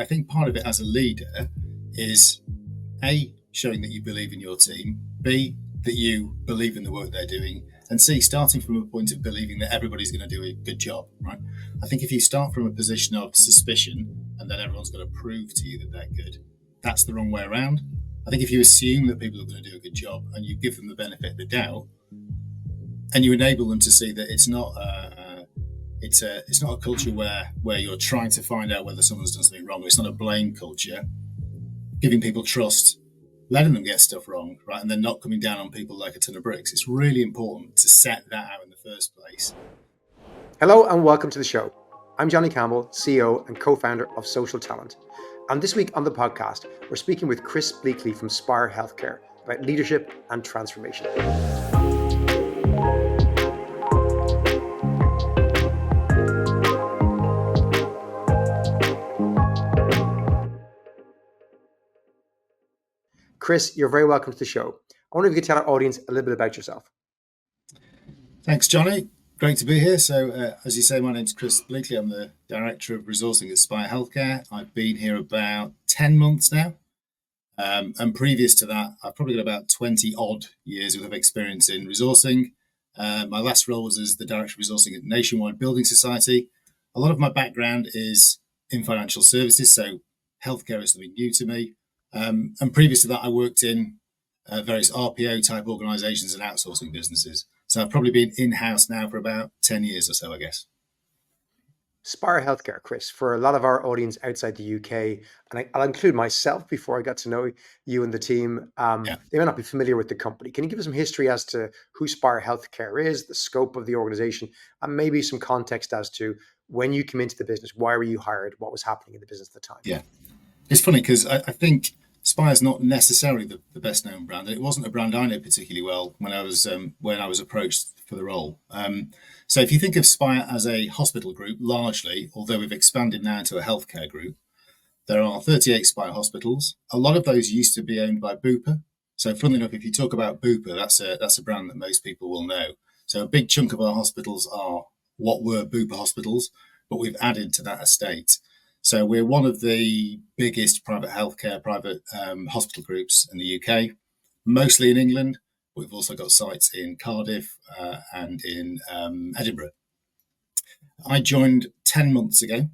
I think part of it as a leader is A, showing that you believe in your team, B, that you believe in the work they're doing, and C, starting from a point of believing that everybody's going to do a good job, right? I think if you start from a position of suspicion and then everyone's got to prove to you that they're good, that's the wrong way around. I think if you assume that people are going to do a good job and you give them the benefit of the doubt and you enable them to see that it's not a culture where you're trying to find out whether someone's done something wrong. It's not a blame culture. Giving people trust, letting them get stuff wrong, right, and then not coming down on people like a ton of bricks. It's really important to set that out in the first place. Hello and welcome to the show. I'm Johnny Campbell, CEO and co-founder of SocialTalent. And this week on the podcast, we're speaking with Chris Bleakley from Spire Healthcare about leadership and transformation. Chris, you're very welcome to the show. I wonder if you could tell our audience a little bit about yourself. Thanks, Johnny. Great to be here. So, as you say, my name's Chris Bleakley. I'm the Director of Resourcing at Spire Healthcare. I've been here about 10 months now. And previous to that, I've probably got about 20 odd years worth of experience in resourcing. My last role was as the Director of Resourcing at Nationwide Building Society. A lot of my background is in financial services, so healthcare is something new to me. And previous to that, I worked in various RPO type organisations and outsourcing businesses. So I've probably been in-house now for about 10 years or so, I guess. Spire Healthcare, Chris, for a lot of our audience outside the UK, and I'll include myself before I got to know you and the team, they may not be familiar with the company. Can you give us some history as to who Spire Healthcare is, the scope of the organization, and maybe some context as to when you came into the business, why were you hired, what was happening in the business at the time? Yeah, it's funny because I think Spire's not necessarily the best known brand. It wasn't a brand I know particularly well when I was approached for the role. So if you think of Spire as a hospital group, largely, although we've expanded now into a healthcare group, there are 38 Spire hospitals. A lot of those used to be owned by Bupa. So funnily enough, if you talk about Bupa, that's a brand that most people will know. So a big chunk of our hospitals are what were Bupa hospitals, but we've added to that estate. So we're one of the biggest private hospital groups in the UK, mostly in England. We've also got sites in Cardiff and in Edinburgh. I joined 10 months ago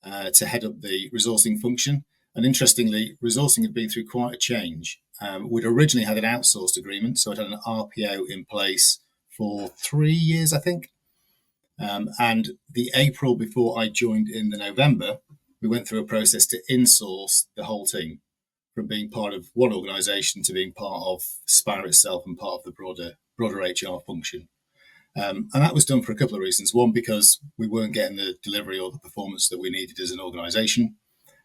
to head up the resourcing function. And interestingly, resourcing had been through quite a change. We'd originally had an outsourced agreement, so I'd had an RPO in place for 3 years, I think. And the April before I joined in the November, we went through a process to insource the whole team from being part of one organisation to being part of Spire itself and part of the broader HR function. And that was done for a couple of reasons. One, because we weren't getting the delivery or the performance that we needed as an organisation.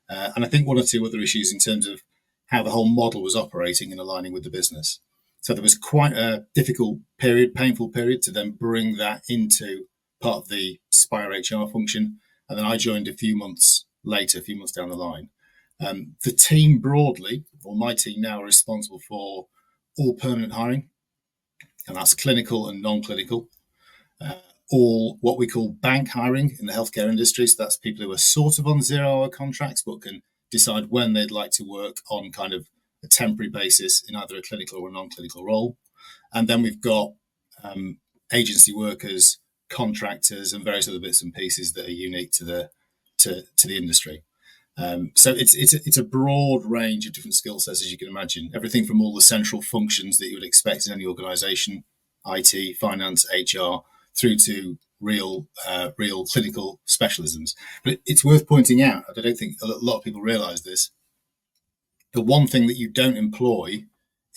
And I think one or two other issues in terms of how the whole model was operating and aligning with the business. So there was quite a difficult period, painful period to then bring that into part of the Spire HR function. And then I joined a few months down the line. The team broadly, or my team now, are responsible for all permanent hiring, and that's clinical and non-clinical. All what we call bank hiring in the healthcare industry. So that's people who are sort of on 0-hour contracts, but can decide when they'd like to work on kind of a temporary basis in either a clinical or a non-clinical role. And then we've got agency workers, contractors, and various other bits and pieces that are unique to the industry. So it's a broad range of different skill sets, as you can imagine. Everything from all the central functions that you would expect in any organisation, IT, finance, HR, through to real clinical specialisms. But it's worth pointing out, I don't think a lot of people realise this, the one thing that you don't employ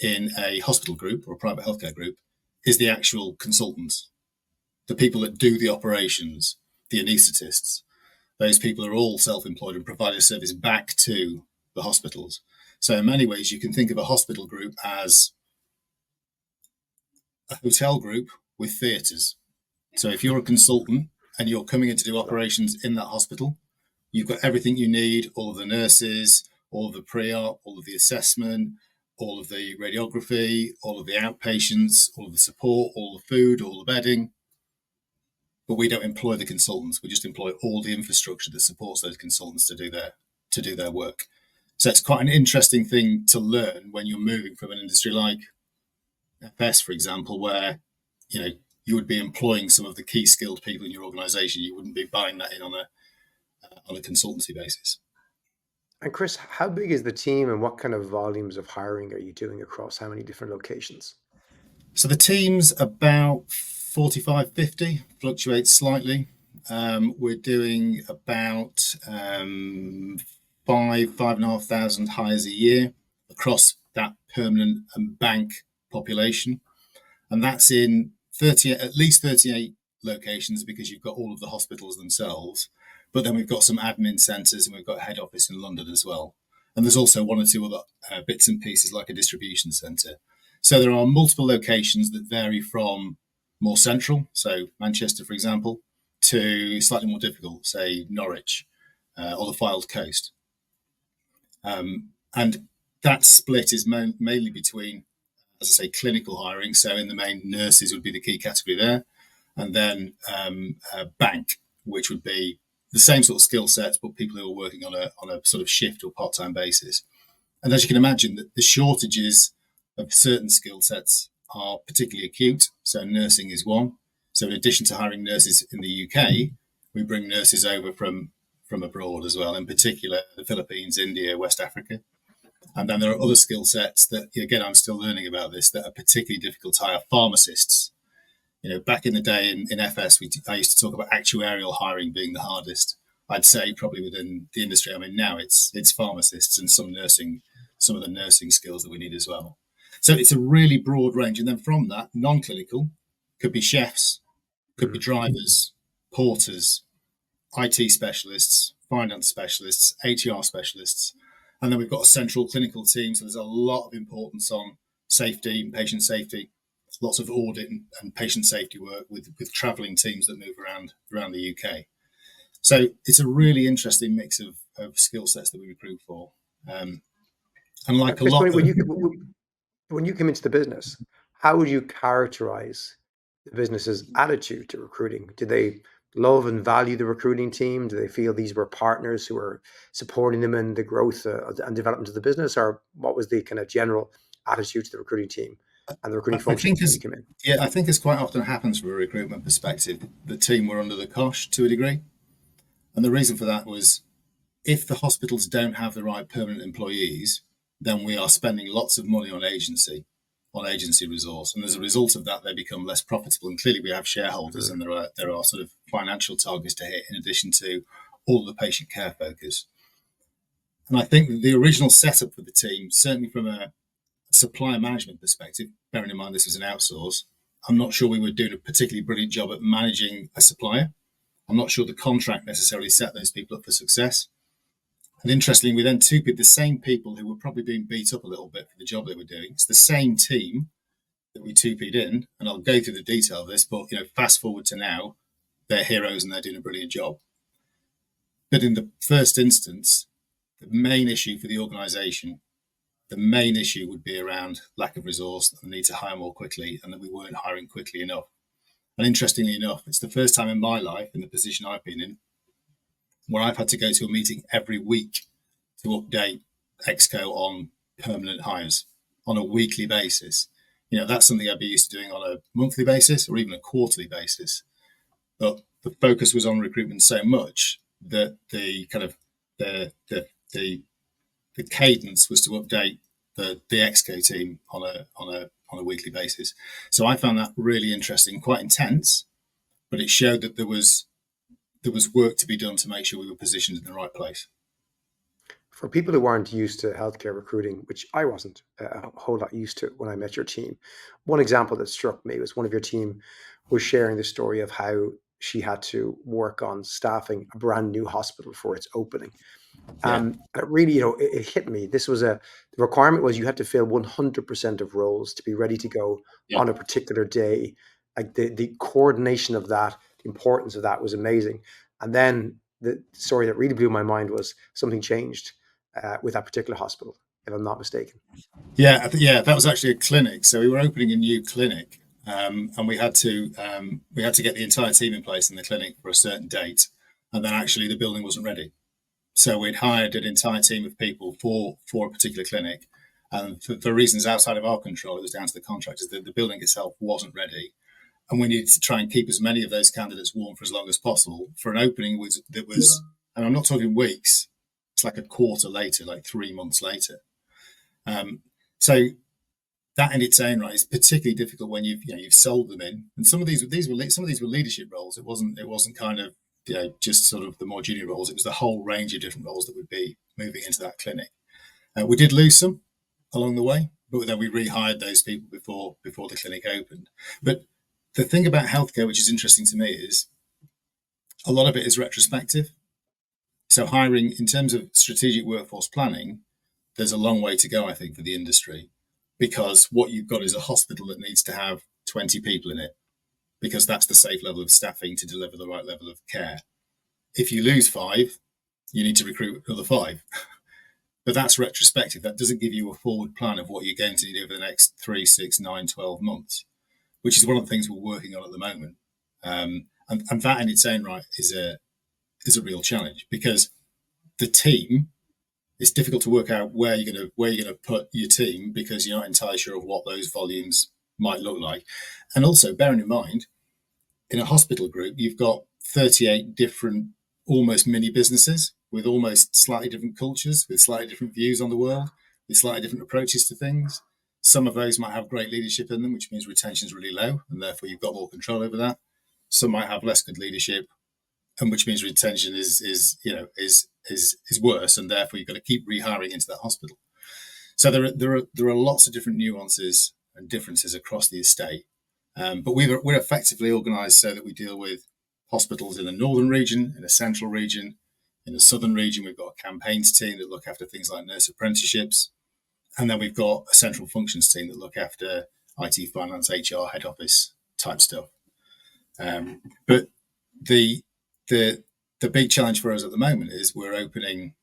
in a hospital group or a private healthcare group is the actual consultants, the people that do the operations, the anaesthetists. Those people are all self-employed and provide a service back to the hospitals. So in many ways, you can think of a hospital group as a hotel group with theatres. So if you're a consultant and you're coming in to do operations in that hospital, you've got everything you need, all of the nurses, all of the pre-op, all of the assessment, all of the radiography, all of the outpatients, all of the support, all the food, all the bedding. But we don't employ the consultants. We just employ all the infrastructure that supports those consultants to do to do their work. So it's quite an interesting thing to learn when you're moving from an industry like FS, for example, where you would be employing some of the key skilled people in your organisation. You wouldn't be buying that in on a consultancy basis. And Chris, how big is the team and what kind of volumes of hiring are you doing across how many different locations? So the team's about 45, 50, fluctuates slightly. We're doing about 5,500 hires a year across that permanent and bank population. And that's in at least 38 locations, because you've got all of the hospitals themselves. But then we've got some admin centres and we've got a head office in London as well. And there's also one or two other bits and pieces like a distribution centre. So there are multiple locations that vary from more central, so Manchester, for example, to slightly more difficult, say Norwich or the Fylde Coast. And that split is mainly between, as I say, clinical hiring. So in the main, nurses would be the key category there. And then bank, which would be the same sort of skill sets, but people who are working on a sort of shift or part-time basis. And as you can imagine, the shortages of certain skill sets are particularly acute. So nursing is one. So in addition to hiring nurses in the UK, we bring nurses over from abroad as well, in particular the Philippines, India, West Africa. And then there are other skill sets that, again, I'm still learning about this, that are particularly difficult to hire. Pharmacists. Back in the day in FS, I used to talk about actuarial hiring being the hardest. I'd say probably within the industry I'm in now, it's pharmacists and some of the nursing skills that we need as well. So it's a really broad range. And then from that, non-clinical could be chefs, could be drivers, porters, IT specialists, finance specialists, HR specialists. And then we've got a central clinical team. So there's a lot of importance on safety and patient safety, lots of audit and patient safety work with travelling teams that move around the UK. So it's a really interesting mix of skill sets that we recruit for. And like Chris, a lot when you came into the business, how would you characterize the business's attitude to recruiting? Did they love and value the recruiting team? Do they feel these were partners who were supporting them in the growth and development of the business? Or what was the kind of general attitude to the recruiting team and the recruiting function when you came in? Yeah, I think as quite often happens from a recruitment perspective, the team were under the cosh to a degree. And the reason for that was, if the hospitals don't have the right permanent employees, then we are spending lots of money on agency resource. And as a result of that, they become less profitable. And clearly we have shareholders and there are sort of financial targets to hit in addition to all the patient care focus. And I think that the original setup for the team, certainly from a supplier management perspective, bearing in mind this was an outsource, I'm not sure we were doing a particularly brilliant job at managing a supplier. I'm not sure the contract necessarily set those people up for success. And interestingly, we then two-peed the same people who were probably being beat up a little bit for the job they were doing. It's the same team that we two-peed in, and I'll go through the detail of this, but fast forward to now, they're heroes and they're doing a brilliant job. But in the first instance, the main issue for the organisation, the main issue would be around lack of resource and the need to hire more quickly, and that we weren't hiring quickly enough. And interestingly enough, it's the first time in my life, in the position I've been in, where I've had to go to a meeting every week to update Exco on permanent hires on a weekly basis. That's something I'd be used to doing on a monthly basis or even a quarterly basis. But the focus was on recruitment so much that the kind of the cadence was to update the Exco team on a weekly basis. So I found that really interesting, quite intense, but it showed that there was work to be done to make sure we were positioned in the right place. For people who aren't used to healthcare recruiting, which I wasn't a whole lot used to when I met your team, one example that struck me was one of your team was sharing the story of how she had to work on staffing a brand new hospital for its opening. It really, it hit me. The requirement was you had to fill 100% of roles to be ready to go on a particular day. Like the coordination of that, the importance of that was amazing. And then the story that really blew my mind was something changed with that particular hospital, if I'm not mistaken. Yeah, that was actually a clinic. So we were opening a new clinic, and we had to get the entire team in place in the clinic for a certain date, and then actually the building wasn't ready. So we'd hired an entire team of people for a particular clinic. And for reasons outside of our control, it was down to the contractors. The building itself wasn't ready. And we needed to try and keep as many of those candidates warm for as long as possible for an opening that was, and I'm not talking weeks, it's like a quarter later, like 3 months later. So that in its own right is particularly difficult when you've sold them in. And some of these were leadership roles. It wasn't kind of just sort of the more junior roles. It was the whole range of different roles that would be moving into that clinic. We did lose some along the way, but then we rehired those people before the clinic opened. But the thing about healthcare, which is interesting to me, is a lot of it is retrospective. So hiring, in terms of strategic workforce planning, there's a long way to go, I think, for the industry, because what you've got is a hospital that needs to have 20 people in it, because that's the safe level of staffing to deliver the right level of care. If you lose 5, you need to recruit another 5. But that's retrospective. That doesn't give you a forward plan of what you're going to need over the next 3, 6, 9, 12 months, which is one of the things we're working on at the moment. And that in its own right is a real challenge, because the team, it's difficult to work out where you're going to put your team, because you're not entirely sure of what those volumes might look like. And also bearing in mind, in a hospital group, you've got 38 different almost mini businesses with almost slightly different cultures, with slightly different views on the world, with slightly different approaches to things. Some of those might have great leadership in them, which means retention is really low, and therefore you've got more control over that. Some might have less good leadership, and which means retention is worse, and therefore you've got to keep rehiring into that hospital. So there are lots of different nuances and differences across the estate, but we're effectively organised so that we deal with hospitals in the northern region, in the central region, in the southern region. We've got a campaigns team that look after things like nurse apprenticeships, and then we've got a central functions team that look after IT, finance, HR, head office type stuff. But the big challenge for us at the moment is we're opening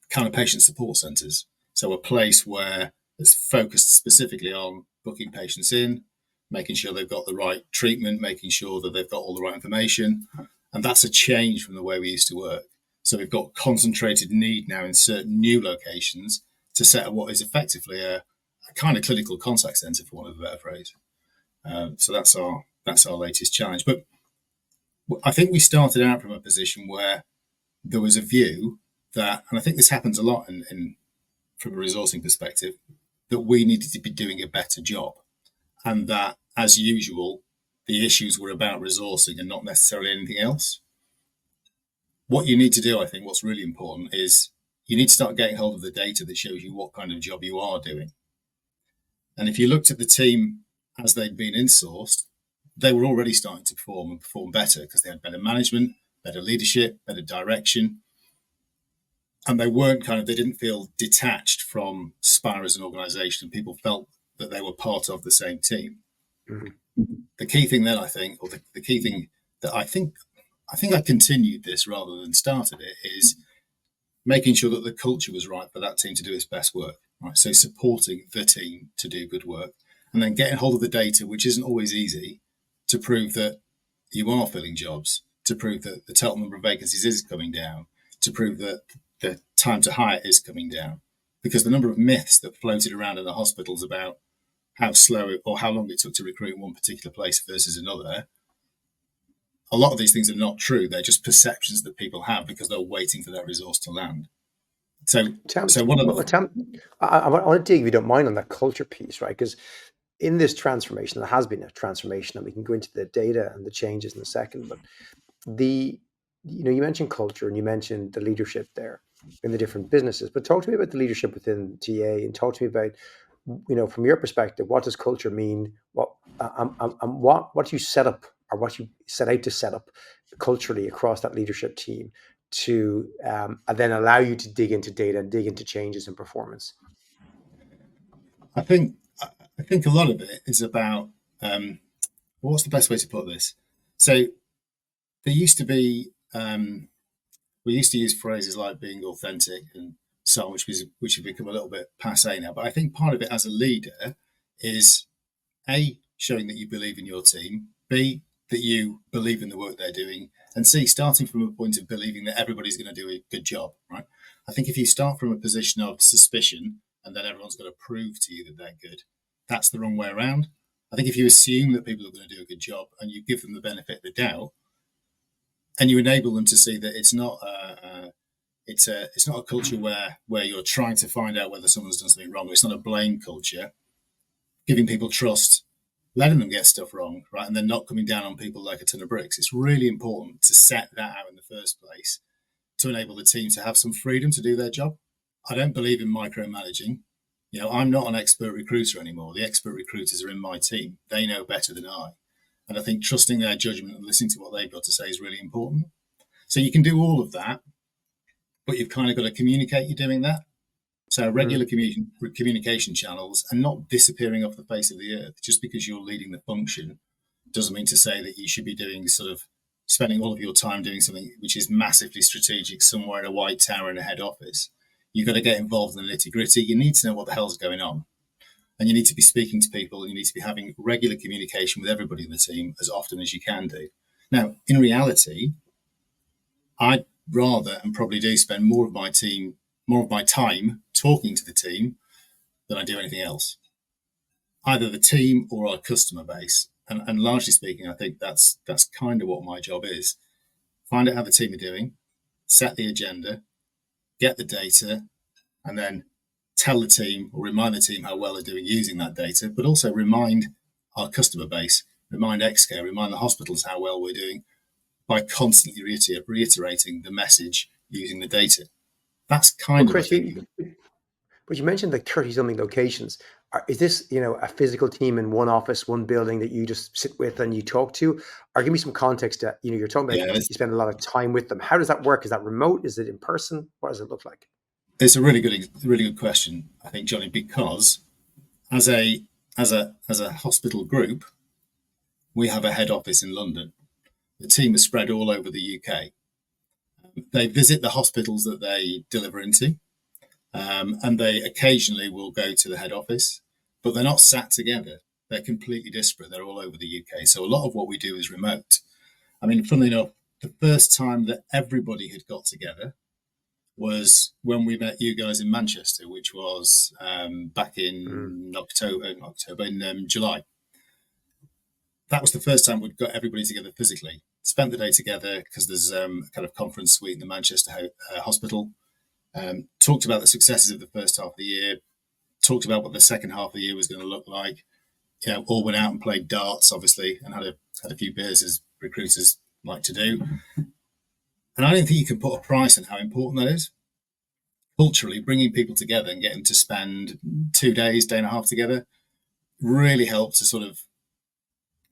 kind of patient support centres. So a place where it's focused specifically on booking patients in, making sure they've got the right treatment, making sure that they've got all the right information. And that's a change from the way we used to work. So we've got concentrated need now in certain new locations to set up what is effectively a kind of clinical contact centre, for want of a better phrase. So that's our latest challenge. But I think we started out from a position where there was a view that, and I think this happens a lot from a resourcing perspective, that we needed to be doing a better job, and that, as usual, the issues were about resourcing and not necessarily anything else. What you need to do, I think, what's really important is you need to start getting hold of the data that shows you what kind of job you are doing. And if you looked at the team as they'd been insourced, they were already starting to perform better, because they had better management, better leadership, better direction. And they didn't feel detached from Spire as an organisation. People felt that they were part of the same team. Mm-hmm. The key thing then, I think, or the key thing that I think I continued this rather than started it, is making sure that the culture was right for that team to do its best work. Right, so supporting the team to do good work, and then getting hold of the data, which isn't always easy, to prove that you are filling jobs, to prove that the total number of vacancies is coming down, to prove that the time to hire is coming down. Because the number of myths that floated around in the hospitals about how slow or how long it took to recruit in one particular place versus another, a lot of these things are not true. They're just perceptions that people have because they're waiting for that resource to land. I want to dig, if you don't mind, on that culture piece, right? Because in this transformation, there has been a transformation, and we can go into the data and the changes in a second. But you mentioned culture, and you mentioned the leadership there in the different businesses. But talk to me about the leadership within TA, and talk to me about, from your perspective, what does culture mean? What you set up, or what you set out to set up culturally across that leadership team to then allow you to dig into data and dig into changes in performance? I think a lot of it is about what's the best way to put this? So there used to be we used to use phrases like being authentic and so on, which have become a little bit passé now. But I think part of it as a leader is A, showing that you believe in your team, B, that you believe in the work they're doing, and C, starting from a point of believing that everybody's going to do a good job, right? I think if you start from a position of suspicion and then everyone's got to prove to you that they're good, that's the wrong way around. I think if you assume that people are going to do a good job and you give them the benefit of the doubt, and you enable them to see that it's not a culture where you're trying to find out whether someone's done something wrong. It's not a blame culture. Giving people trust, letting them get stuff wrong, right, and then not coming down on people like a ton of bricks. It's really important to set that out in the first place to enable the team to have some freedom to do their job. I don't believe in micromanaging. I'm not an expert recruiter anymore. The expert recruiters are in my team. They know better than I. And I think trusting their judgment and listening to what they've got to say is really important. So you can do all of that, but you've kind of got to communicate you're doing that. So regular communication channels, and not disappearing off the face of the earth. Just because you're leading the function doesn't mean to say that you should be doing spending all of your time doing something which is massively strategic somewhere in a white tower in a head office. You've got to get involved in the nitty gritty. You need to know what the hell's going on. And you need to be speaking to people, and you need to be having regular communication with everybody in the team as often as you can do. Now, in reality, I'd rather and probably do spend more of my time talking to the team than I do anything else. Either the team or our customer base. And largely speaking, I think that's kind of what my job is. Find out how the team are doing, set the agenda, get the data, and then tell the team or remind the team how well they're doing using that data, but also remind our customer base, remind Excare, remind the hospitals how well we're doing by constantly reiterating the message using the data. That's kind Well, of, I Chris, think. but you mentioned like 30 something locations. Is this, a physical team in one office, one building that you just sit with and you talk to? Or give me some context that, you're talking about Yeah, you spend a lot of time with them. How does that work? Is that remote? Is it in person? What does it look like? it's a really good question, I think, Johnny, because as a hospital group, we have a head office in London. The team is spread all over the UK. They visit the hospitals that they deliver into, and they occasionally will go to the head office, but they're not sat together. They're completely disparate. They're all over the UK. So a lot of what we do is remote. I mean, funnily enough, the first time that everybody had got together was when we met you guys in Manchester, which was back in July. That was the first time we'd got everybody together physically. Spent the day together because there's a kind of conference suite in the Manchester hospital. Talked about the successes of the first half of the year. Talked about what the second half of the year was going to look like. All went out and played darts, obviously, and had a few beers as recruiters like to do. And I don't think you can put a price on how important that is. Culturally, bringing people together and getting them to spend 2 days, day and a half together really helps to sort of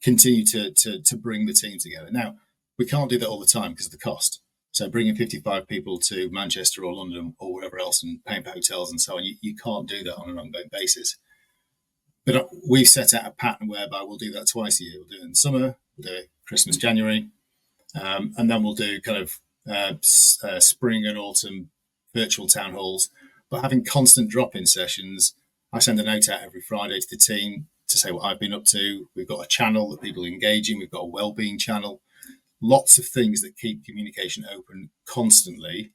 continue to bring the team together. Now, we can't do that all the time because of the cost. So bringing 55 people to Manchester or London or wherever else and paying for hotels and so on, you can't do that on an ongoing basis. But we've set out a pattern whereby we'll do that twice a year. We'll do it in the summer, we'll do it Christmas, January, and then we'll do kind of spring and autumn virtual town halls, but having constant drop-in sessions. I send a note out every Friday to the team to say what I've been up to. We've got a channel that people engage in. We've got a wellbeing channel. Lots of things that keep communication open constantly,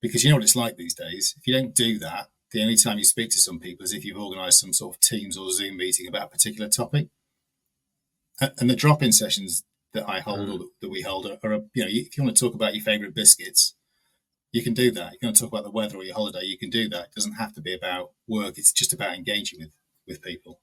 because you know what it's like these days. If you don't do that, the only time you speak to some people is if you've organised some sort of Teams or Zoom meeting about a particular topic. And the drop-in sessions that I hold or that we hold are if you want to talk about your favourite biscuits, you can do that. If you want to talk about the weather or your holiday, you can do that. It doesn't have to be about work. It's just about engaging with people.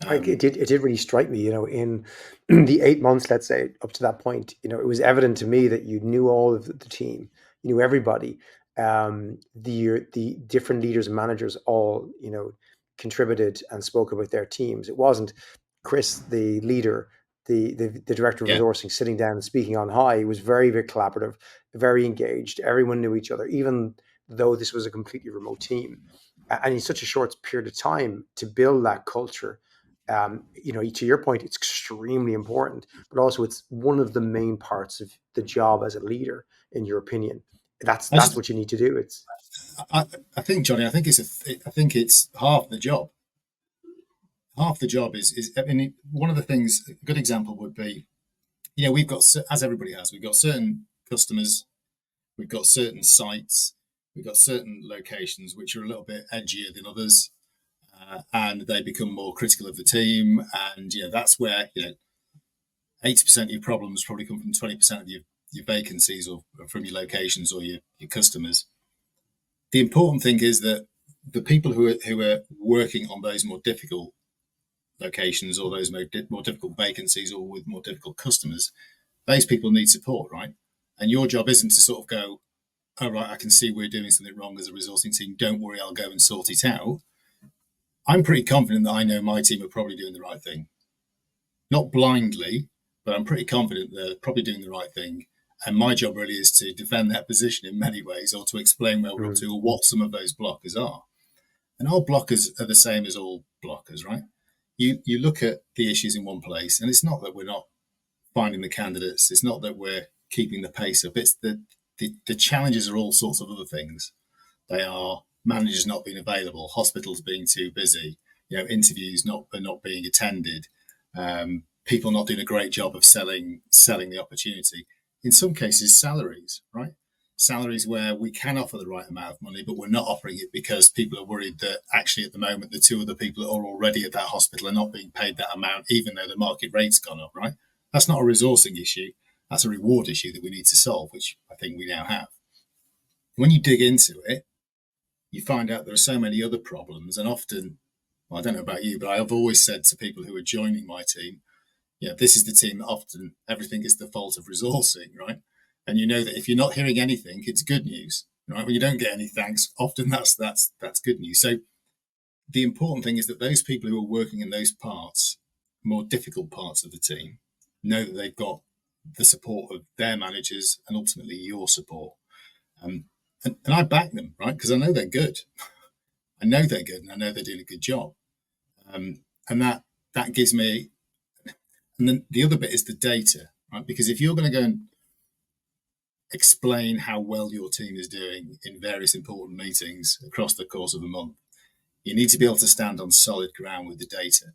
It did really strike me, in the 8 months, let's say, up to that point, it was evident to me that you knew all of the team, you knew everybody. The different leaders and managers all, contributed and spoke about their teams. It wasn't Chris, the leader, the director of Yeah. resourcing, sitting down and speaking on high. It was very, very collaborative, very engaged. Everyone knew each other, even though this was a completely remote team. And in such a short period of time to build that culture, to your point, it's extremely important, but also it's one of the main parts of the job as a leader, in your opinion. That's what you need to do. I think, Johnny, I think it's half the job. Half the job is I mean, one of the things, a good example would be we've got, as everybody has, we've got certain customers, we've got certain sites, we've got certain locations which are a little bit edgier than others, and they become more critical of the team. And that's where 80% of your problems probably come from 20% of your vacancies, or from your locations or your customers. The important thing is that the people who are working on those more difficult locations, or those more difficult vacancies, or with more difficult customers, those people need support, right? And your job isn't to sort of go, oh, right, I can see we're doing something wrong as a resourcing team. Don't worry, I'll go and sort it out. I'm pretty confident that I know my team are probably doing the right thing. Not blindly, but I'm pretty confident they're probably doing the right thing. And my job really is to defend that position in many ways, or to explain where we're up to, or what some of those blockers are. And our blockers are the same as all blockers, right? You look at the issues in one place, and it's not that we're not finding the candidates. It's not that we're keeping the pace up. It's the challenges are all sorts of other things. They are managers not being available, hospitals being too busy, interviews not being attended, people not doing a great job of selling the opportunity. In some cases, salaries, right? Salaries where we can offer the right amount of money, but we're not offering it because people are worried that actually at the moment the two other people that are already at that hospital are not being paid that amount, even though the market rate's gone up, right? That's not a resourcing issue. That's a reward issue that we need to solve, which I think we now have. When you dig into it, you find out there are so many other problems. And often, well, I don't know about you, but I've always said to people who are joining my team, this is the team that often everything is the fault of resourcing, right? And you know that if you're not hearing anything, it's good news, right? When you don't get any thanks, often that's good news. So the important thing is that those people who are working in those parts, more difficult parts of the team, know that they've got the support of their managers and ultimately your support. And I back them, right? Because I know they're good. I know they're good, and I know they're doing a good job. And that gives me. And then the other bit is the data, right? Because if you're going to go and explain how well your team is doing in various important meetings across the course of a month, you need to be able to stand on solid ground with the data.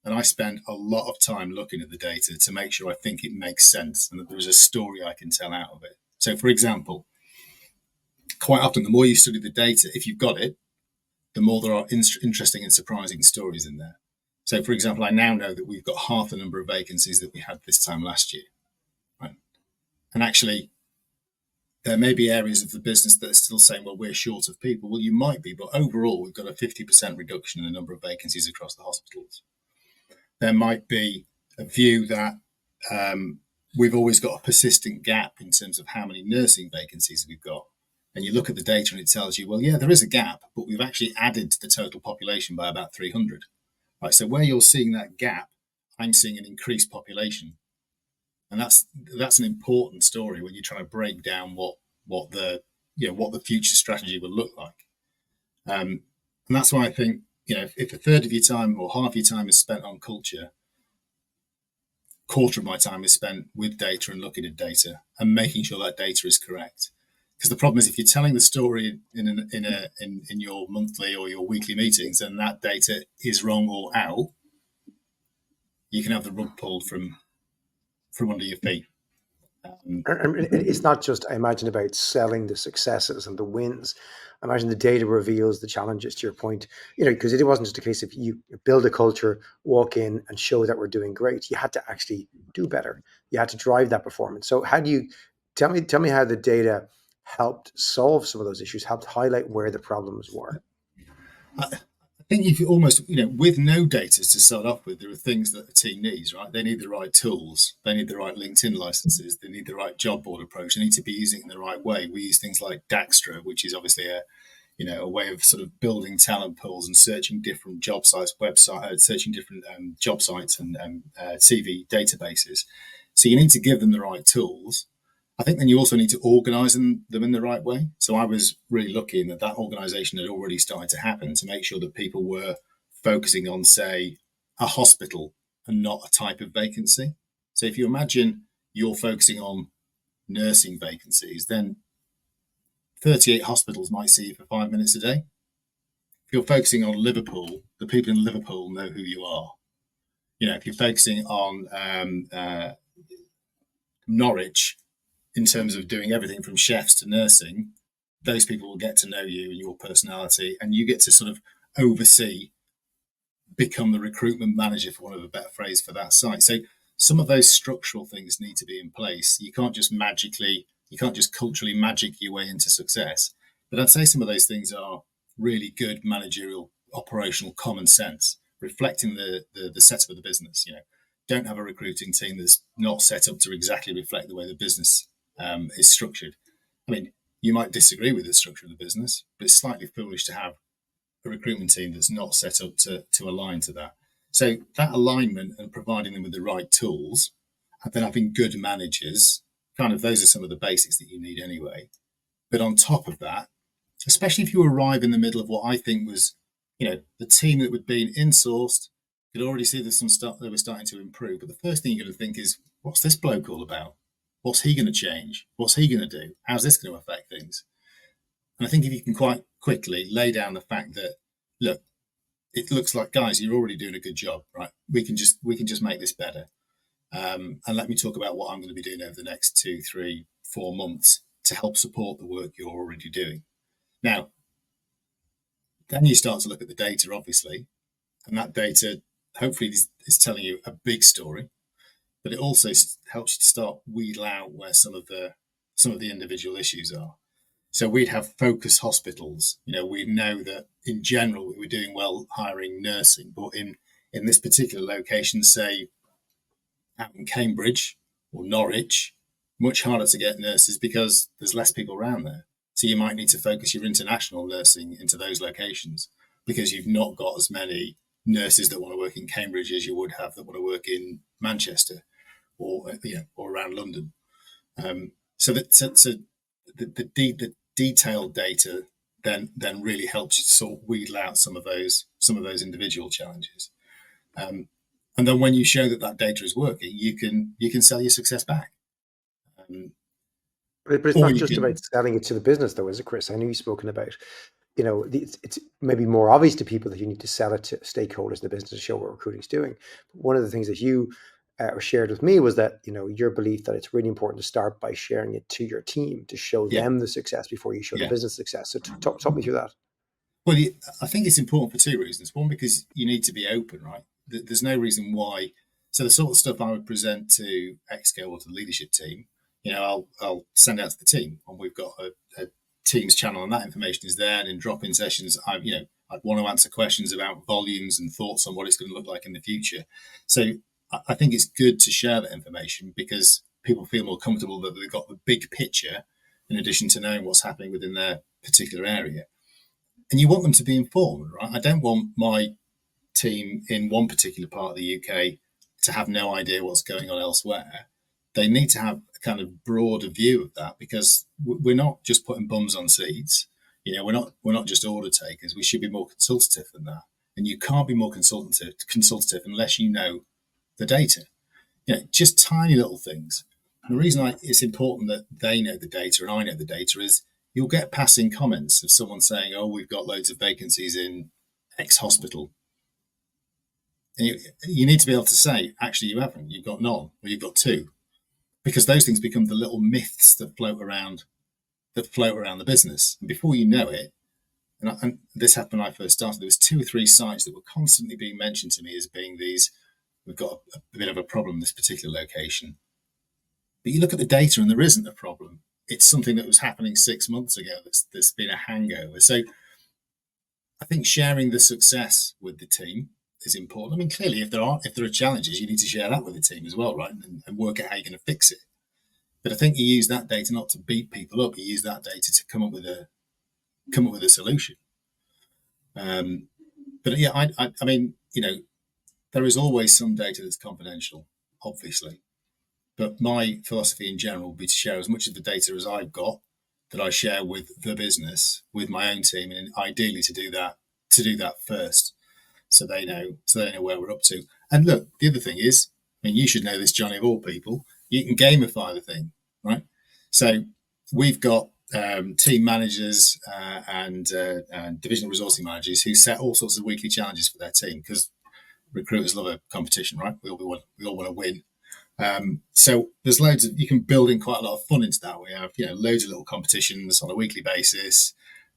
And I spend a lot of time looking at the data to make sure I think it makes sense and that there is a story I can tell out of it. So, for example, quite often, the more you study the data, if you've got it, the more there are interesting and surprising stories in there. So, for example, I now know that we've got half the number of vacancies that we had this time last year, right? And actually, there may be areas of the business that are still saying, well, we're short of people. Well, you might be, but overall, we've got a 50% reduction in the number of vacancies across the hospitals. There might be a view that we've always got a persistent gap in terms of how many nursing vacancies we've got. And you look at the data and it tells you, well, yeah, there is a gap, but we've actually added to the total population by about 300. Right, so where you're seeing that gap, I'm seeing an increased population. And that's an important story when you're trying to break down what the future strategy will look like. And that's why I think, if a third of your time or half your time is spent on culture, quarter of my time is spent with data and looking at data and making sure that data is correct. Because the problem is, if you're telling the story in your monthly or your weekly meetings and that data is wrong or out, you can have the rug pulled from under your feet. It's not just, I imagine, about selling the successes and the wins. I imagine the data reveals the challenges, to your point, because it wasn't just a case of you build a culture, walk in and show that we're doing great. You had to actually do better. You had to drive that performance. So how do you, tell me how the data helped solve some of those issues, helped highlight where the problems were? I think if you almost, with no data to start off with, there are things that a team needs, right? They need the right tools. They need the right LinkedIn licenses. They need the right job board approach. They need to be using it in the right way. We use things like Daxtra, which is obviously a way of sort of building talent pools and searching different job sites, searching different job sites and CV databases. So you need to give them the right tools. I think then you also need to organise them in the right way. So I was really lucky in that organisation had already started to happen to make sure that people were focusing on, say, a hospital and not a type of vacancy. So if you imagine you're focusing on nursing vacancies, then 38 hospitals might see you for 5 minutes a day. If you're focusing on Liverpool, the people in Liverpool know who you are. If you're focusing on Norwich, in terms of doing everything from chefs to nursing, those people will get to know you and your personality, and you get to sort of oversee, become the recruitment manager, for want of a better phrase, for that site. So some of those structural things need to be in place. You can't just culturally magic your way into success. But I'd say some of those things are really good managerial, operational common sense, reflecting the setup of the business. Don't have a recruiting team that's not set up to exactly reflect the way the business is structured. I mean, you might disagree with the structure of the business, but it's slightly foolish to have a recruitment team that's not set up to align to that. So that alignment and providing them with the right tools, and then having good managers, kind of those are some of the basics that you need anyway. But on top of that, especially if you arrive in the middle of what I think was, the team that had been insourced, could already see there's some stuff that were starting to improve. But the first thing you're going to think is, what's this bloke all about? What's he going to change? What's he going to do? How's this going to affect things? And I think if you can quite quickly lay down the fact that, look, it looks like, guys, you're already doing a good job, right? We can just make this better. And let me talk about what I'm going to be doing over the next 2, 3, 4 months to help support the work you're already doing. Now, then you start to look at the data, obviously, and that data hopefully is telling you a big story, but it also helps you to start wheedle out where some of the individual issues are. So we'd have focus hospitals. We know that in general we were doing well hiring nursing, but in this particular location, say out in Cambridge or Norwich, much harder to get nurses because there's less people around there. So you might need to focus your international nursing into those locations because you've not got as many nurses that want to work in Cambridge as you would have that want to work in Manchester or around London. So the detailed data then really helps you sort of wheedle out some of those individual challenges. And then when you show that data is working, you can sell your success back. But it's not just about selling it to the business, though, is it, Chris? I know you've spoken about, it's maybe more obvious to people that you need to sell it to stakeholders in the business to show what recruiting is doing. But one of the things that you shared with me was that, your belief that it's really important to start by sharing it to your team to show them the success before you show the business success. So talk me through that. Well, I think it's important for 2 reasons. One, because you need to be open, right? There's no reason why. So the sort of stuff I would present to Exco or to the leadership team, I'll send out to the team, and we've got a Teams channel, and that information is there. And in drop-in sessions, I'd want to answer questions about volumes and thoughts on what it's going to look like in the future. So I think it's good to share that information because people feel more comfortable that they've got the big picture in addition to knowing what's happening within their particular area. And you want them to be informed, right? I don't want my team in one particular part of the UK to have no idea what's going on elsewhere. They need to have a kind of broader view of that because we're not just putting bums on seats. We're not just order takers. We should be more consultative than that. And you can't be more consultative unless you know the data. Just tiny little things. And the reason it's important that they know the data and I know the data is you'll get passing comments of someone saying, "Oh, we've got loads of vacancies in X hospital." And you need to be able to say, actually, you haven't. You've got none, or you've got 2. Because those things become the little myths that float around the business. And before you know it, and this happened when I first started, there was 2 or 3 sites that were constantly being mentioned to me as being these, we've got a bit of a problem in this particular location. But you look at the data and there isn't a problem. It's something that was happening 6 months ago that's been a hangover. So I think sharing the success with the team is important. I mean, clearly, if there are challenges, you need to share that with the team as well, right? And work out how you're going to fix it. But I think you use that data not to beat people up. You use that data to come up with a solution. But yeah, I mean, there is always some data that's confidential, obviously. But my philosophy in general would be to share as much of the data as I've got that I share with the business, with my own team, and ideally to do that first. So they know where we're up to. And look, the other thing is, I mean, you should know this, Johnny, of all people, you can gamify the thing, right? So we've got team managers and divisional resourcing managers who set all sorts of weekly challenges for their team because recruiters love a competition, right? We all want to win. So there's loads of, you can build in quite a lot of fun into that. We have, loads of little competitions on a weekly basis,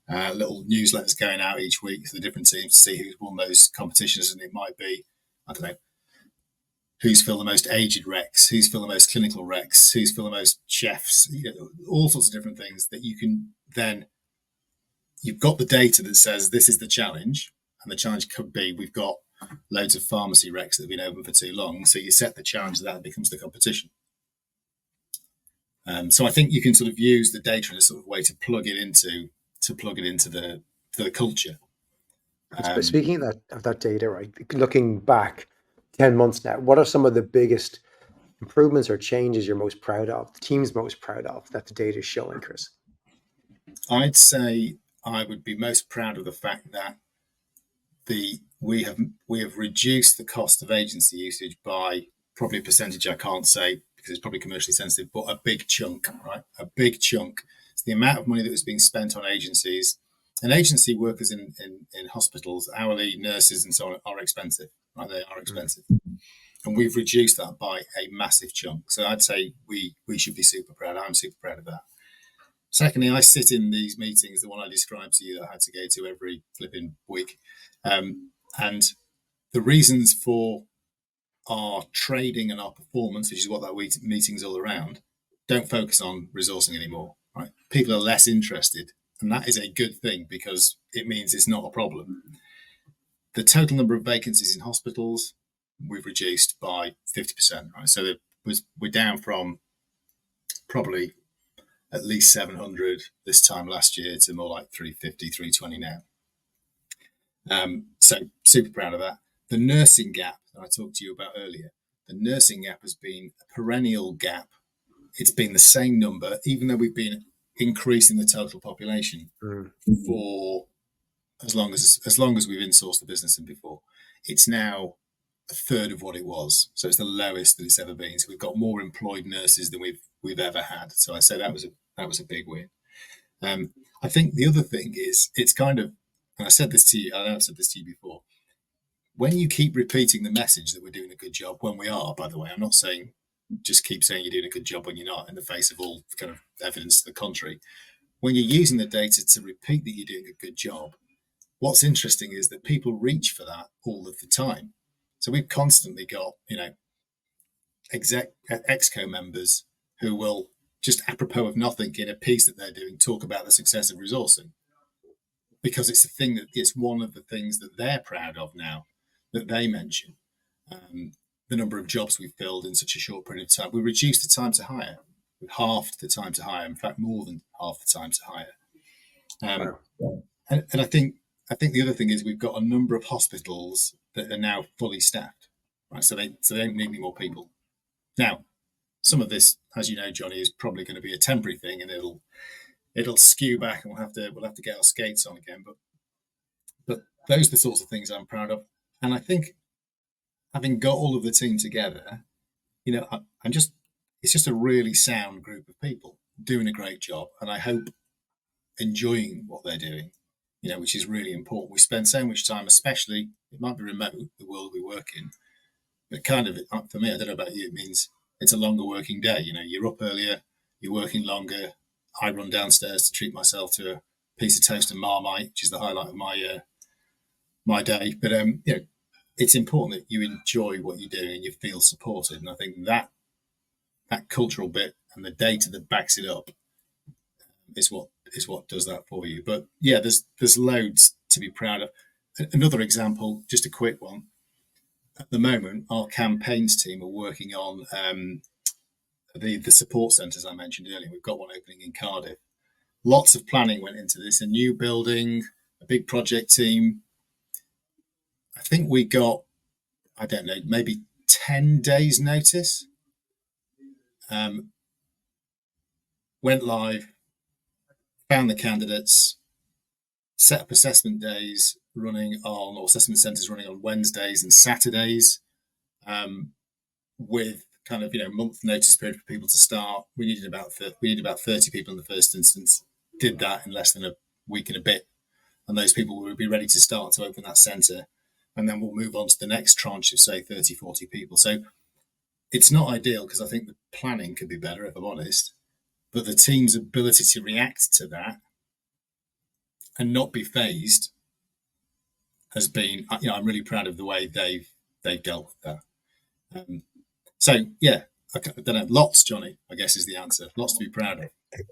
little newsletters going out each week to the different teams to see who's won those competitions. And it might be, I don't know, who's filled the most aged recs, who's filled the most clinical recs, who's filled the most chefs, all sorts of different things that you can then, you've got the data that says this is the challenge. And the challenge could be, we've got loads of pharmacy recs that have been open for too long. So you set the challenge, that becomes the competition. So I think you can sort of use the data in a sort of way to plug it into the culture. Speaking of that data, right? Looking back 10 months now, what are some of the biggest improvements or changes you're most proud of, the team's most proud of, that the data is showing, Chris? I'd say I would be most proud of the fact that we have reduced the cost of agency usage by probably a percentage I can't say because it's probably commercially sensitive, but a big chunk, right? A big chunk. It's the amount of money that was being spent on agencies. And agency workers in hospitals, hourly nurses and so on, are expensive, right? They are expensive. And we've reduced that by a massive chunk. So I'd say we should be super proud. I'm super proud of that. Secondly, I sit in these meetings, the one I described to you that I had to go to every flipping week. And the reasons for our trading and our performance, which is what that meeting's all around, don't focus on resourcing anymore. Right? People are less interested, and that is a good thing because it means it's not a problem. The total number of vacancies in hospitals we've reduced by 50%. Right, so we're down from probably at least 700 this time last year to more like 350, 320 now. So super proud of that. The nursing gap that I talked to you about earlier, the nursing gap has been a perennial gap. It's been the same number, even though we've been increasing the total population for as long as we've insourced the business and before. It's now a third of what it was. So it's the lowest that it's ever been. So we've got more employed nurses than we've ever had. So I say that was a big win. I think the other thing is it's kind of, and I said this to you, I know I've said this to you before, when you keep repeating the message that we're doing a good job, when we are, by the way, I'm not saying just keep saying you're doing a good job when you're not, in the face of all kind of evidence to the contrary. When you're using the data to repeat that you're doing a good job, what's interesting is that people reach for that all of the time. So we've constantly got, exco members who will just apropos of nothing in a piece that they're doing, talk about the success of resourcing. Because it's it's one of the things that they're proud of now that they mention. The number of jobs we've filled in such a short period of time. We reduced the time to hire. We've halved the time to hire. In fact, more than half the time to hire. And I think the other thing is we've got a number of hospitals that are now fully staffed. Right, so they don't need any more people. Now, some of this, as you know, Johnny, is probably going to be a temporary thing, and it'll skew back, and we'll have to get our skates on again. But those are the sorts of things I'm proud of, and I think having got all of the team together, it's just a really sound group of people doing a great job, and I hope enjoying what they're doing, which is really important. We spend so much time, especially it might be remote, the world we work in, but kind of for me, I don't know about you, it means it's a longer working day. You're up earlier, you're working longer. I run downstairs to treat myself to a piece of toast and Marmite, which is the highlight of my day. But it's important that you enjoy what you're doing and you feel supported. And I think that cultural bit and the data that backs it up is what does that for you. But yeah, there's loads to be proud of. Another example, just a quick one. At the moment, our campaigns team are working on the support centres I mentioned earlier. We've got one opening in Cardiff. Lots of planning went into this, a new building, a big project team. I think we got, I don't know, maybe 10 days notice. Went live, found the candidates, set up assessment days or assessment centres running on Wednesdays and Saturdays, with kind of month notice period for people to start. We needed about 30 people in the first instance. Did that in less than a week and a bit, and those people will be ready to start to open that centre, and then we'll move on to the next tranche of say 30, 40 people. So It's not ideal because I think the planning could be better, if I'm honest. But the team's ability to react to that and not be phased has been, I'm really proud of the way they've dealt with that. So yeah, I don't know, lots, Johnny, I guess is the answer. Lots to be proud of.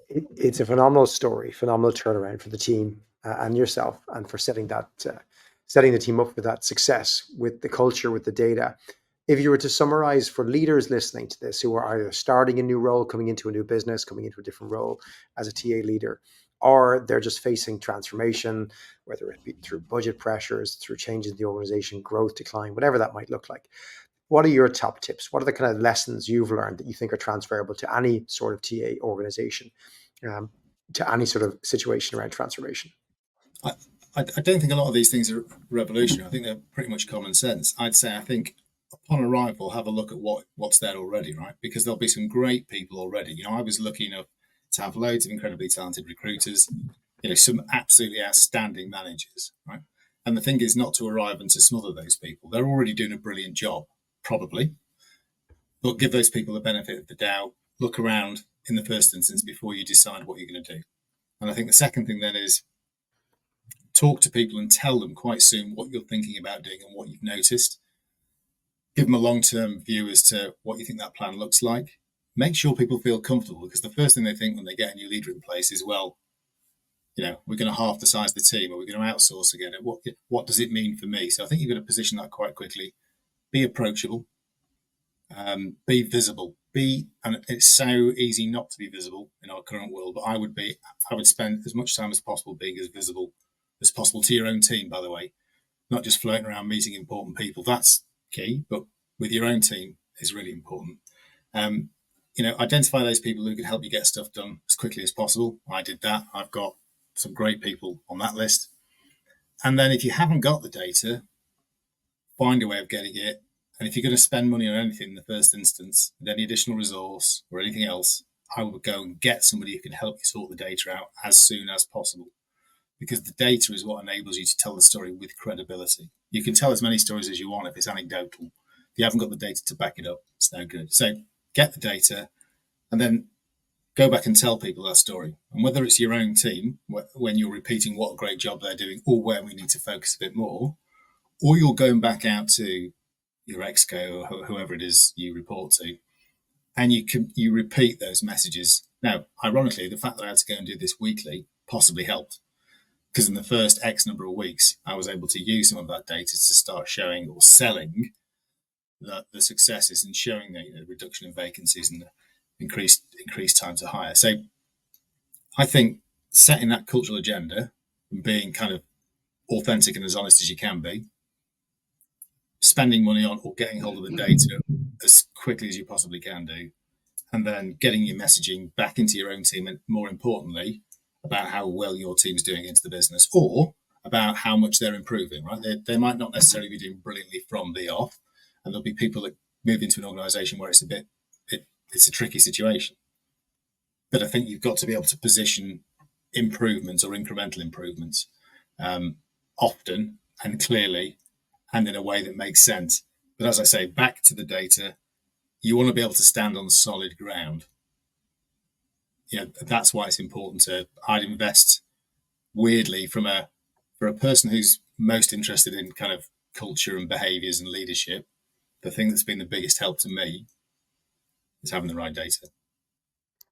It's a phenomenal story, phenomenal turnaround for the team and yourself, and for setting the team up for that success with the culture, with the data. If you were to summarize for leaders listening to this who are either starting a new role, coming into a new business, coming into a different role as a TA leader, or they're just facing transformation, whether it be through budget pressures, through changes in the organization, growth, decline, whatever that might look like, what are your top tips? What are the kind of lessons you've learned that you think are transferable to any sort of TA organization, to any sort of situation around transformation? I don't think a lot of these things are revolutionary. I think they're pretty much common sense. I'd say I think upon arrival, have a look at what's there already, right? Because there'll be some great people already. I was lucky enough to have loads of incredibly talented recruiters, some absolutely outstanding managers, right? And the thing is not to arrive and to smother those people. They're already doing a brilliant job, probably, but give those people the benefit of the doubt. Look around in the first instance before you decide what you're going to do. And I think the second thing then is talk to people and tell them quite soon what you're thinking about doing and what you've noticed. Give them a long-term view as to what you think that plan looks like. Make sure people feel comfortable, because the first thing they think when they get a new leader in place is, well, we're going to half the size of the team, or we're going to outsource again. What does it mean for me? So I think you've got to position that quite quickly. Be approachable. Be visible. And it's so easy not to be visible in our current world, but I would spend as much time as possible being as visible as possible to your own team, by the way, not just floating around meeting important people. That's key, but with your own team is really important. Identify those people who can help you get stuff done as quickly as possible. I did that. I've got some great people on that list. And then if you haven't got the data, find a way of getting it. And if you're going to spend money on anything in the first instance, with any additional resource or anything else, I would go and get somebody who can help you sort the data out as soon as possible. Because the data is what enables you to tell the story with credibility. You can tell as many stories as you want if it's anecdotal. If you haven't got the data to back it up, it's no good. So get the data and then go back and tell people that story. And whether it's your own team, when you're repeating what a great job they're doing, or where we need to focus a bit more, or you're going back out to your exco or whoever it is you report to, and you repeat those messages. Now, ironically, the fact that I had to go and do this weekly possibly helped, because in the first X number of weeks, I was able to use some of that data to start showing or selling the successes and showing the reduction in vacancies and the increased time to hire. So I think setting that cultural agenda and being kind of authentic and as honest as you can be, spending money on or getting hold of the data as quickly as you possibly can do, and then getting your messaging back into your own team, and more importantly, about how well your team's doing into the business, or about how much they're improving, right? They might not necessarily be doing brilliantly from the off, and there'll be people that move into an organization where it's a tricky situation. But I think you've got to be able to position improvements or incremental improvements often and clearly and in a way that makes sense. But as I say, back to the data, you want to be able to stand on solid ground. That's why it's important I'd invest weirdly for a person who's most interested in kind of culture and behaviors and leadership. The thing that's been the biggest help to me is having the right data.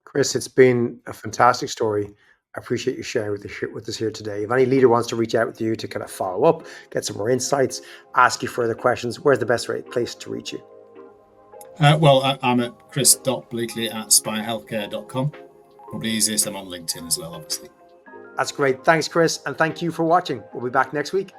Chris, it's been a fantastic story. I appreciate you sharing with us here today. If any leader wants to reach out with you to kind of follow up, get some more insights, ask you further questions, where's the best place to reach you? I'm at chris.bleakley@spirehealthcare.com. Probably easiest, I'm on LinkedIn as well, obviously. That's great. Thanks, Chris. And thank you for watching. We'll be back next week.